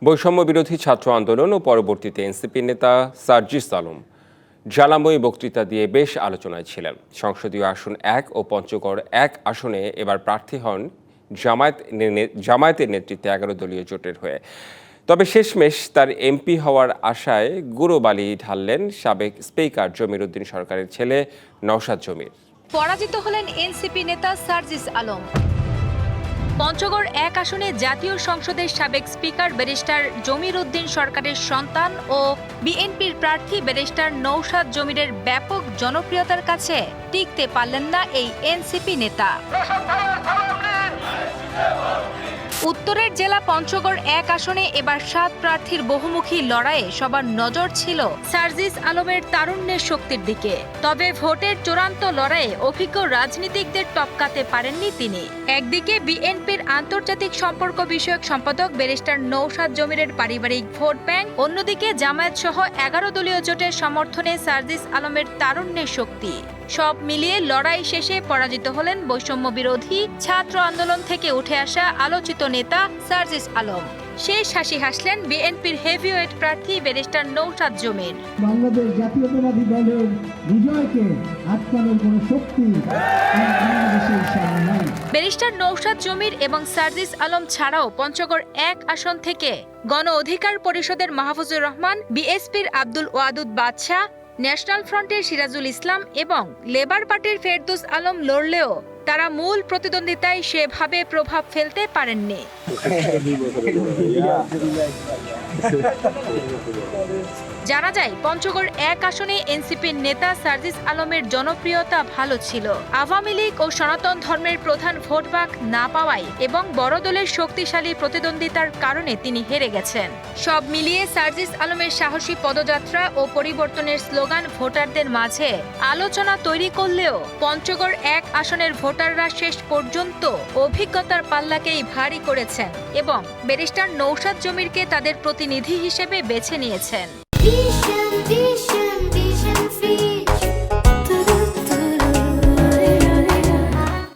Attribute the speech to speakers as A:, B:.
A: বৈষম্য বিরোধী ছাত্র আন্দোলন ও পরবর্তীতে এনসিপি নেতা সার্জিস আলম জ্বালাময়ী বক্তৃতা দিয়ে বেশ আলোচনায় ছিলেন। সংসদীয় আসন ১ ও পঞ্চগড় ১ আসনে এবার প্রার্থী হন জামায়াতের নেতৃত্বে ১১ দলীয় জোটের হয়ে। তবে শেষমেশ তার এমপি হওয়ার আশায় গুঁড়ো বালি ঢাললেন সাবেক স্পিকার জমির উদ্দিন সরকারের ছেলে নওশাদ জমির।
B: পরাজিত হলেন এনসিপি নেতা সার্জিস আলম। পঞ্চগড় ১ আসনে জাতীয় সংসদের সাবেক স্পিকার ব্যারিস্টার জমির উদ্দিন সরকারের সন্তান ও বিএনপির প্রার্থী ব্যারিস্টার নওশাদ জমিরের ব্যাপক জনপ্রিয়তার কাছে টিকতে পারলেন না এই এনসিপি নেতা। উত্তরের জেলা পঞ্চগড় ১ আসনে এবার ৭ প্রার্থীর বহুমুখী লড়াইয়ে সবার নজর ছিল সার্জিস আলমের তারুণ্যের শক্তির দিকে। তবে ভোটের চূড়ান্ত লড়াইয়ে অভিজ্ঞ রাজনীতিকদের টপকাতে পারেননি তিনি। একদিকে বিএনপির আন্তর্জাতিক সম্পর্ক বিষয়ক সম্পাদক ব্যারিস্টার নওশাদ জমিরের পারিবারিক ভোট ব্যাংক, অন্যদিকে জামায়াত সহ ১১ দলীয় জোটের সমর্থনে সার্জিস আলমের তারুণ্যের শক্তি। সব মিলিয়ে লড়াই শেষে পরাজিত হলেন বৈষম্য বিরোধী ছাত্র আন্দোলন থেকে উঠে আসা আলোচিত নেতা সার্জিস আলম। শেষ হাসি হাসলেন বিএনপির হেভিওয়েট প্রার্থী ব্যারিস্টার নওশাদ জমির।
C: বাংলাদেশ জাতীয়তাবাদী দলের বিজয়কে আটকানোর কোনো শক্তি বাংলাদেশের সামনে নাই।
B: ব্যারিস্টার নওশাদ জমির এবং সার্জিস আলম ছাড়াও পঞ্চগড় ১ আসন থেকে গণ অধিকার পরিষদের মাহফুজুর রহমান, বিএসপির আব্দুল ওয়াদুদ বাদশা, ন্যাশনাল ফ্রন্টের সিরাজুল ইসলাম এবং লেবার পার্টির ফেরদৌস আলম লড়লেও তারা মূল প্রতিদ্বন্দ্বিতায় সেভাবে প্রভাব ফেলতে পারেননি। জানা যায় পঞ্চগড় ১ আসনে এনসিপির নেতা সার্জিস আলমের জনপ্রিয়তা ভালো ছিল। আওয়ামী লীগ ও সনাতন ধর্মের প্রধান ভোটভাগ না পাওয়ায় এবং বড় দলের শক্তিশালী প্রতিদ্বন্দ্বিতার কারণে তিনি হেরে গেছেন। সব মিলিয়ে সার্জিস আলমের সাহসী পদযাত্রা ও পরিবর্তনের স্লোগান ভোটারদের মাঝে আলোচনা তৈরি করলেও পঞ্চগড় ১ আসনের ভোটাররা শেষ পর্যন্ত অভিজ্ঞতার পাল্লাকেই ভারী করেছেন এবং ব্যারিস্টার নওশাদ জমিরকে তাদের প্রতিনিধি হিসেবে বেছে নিয়েছেন।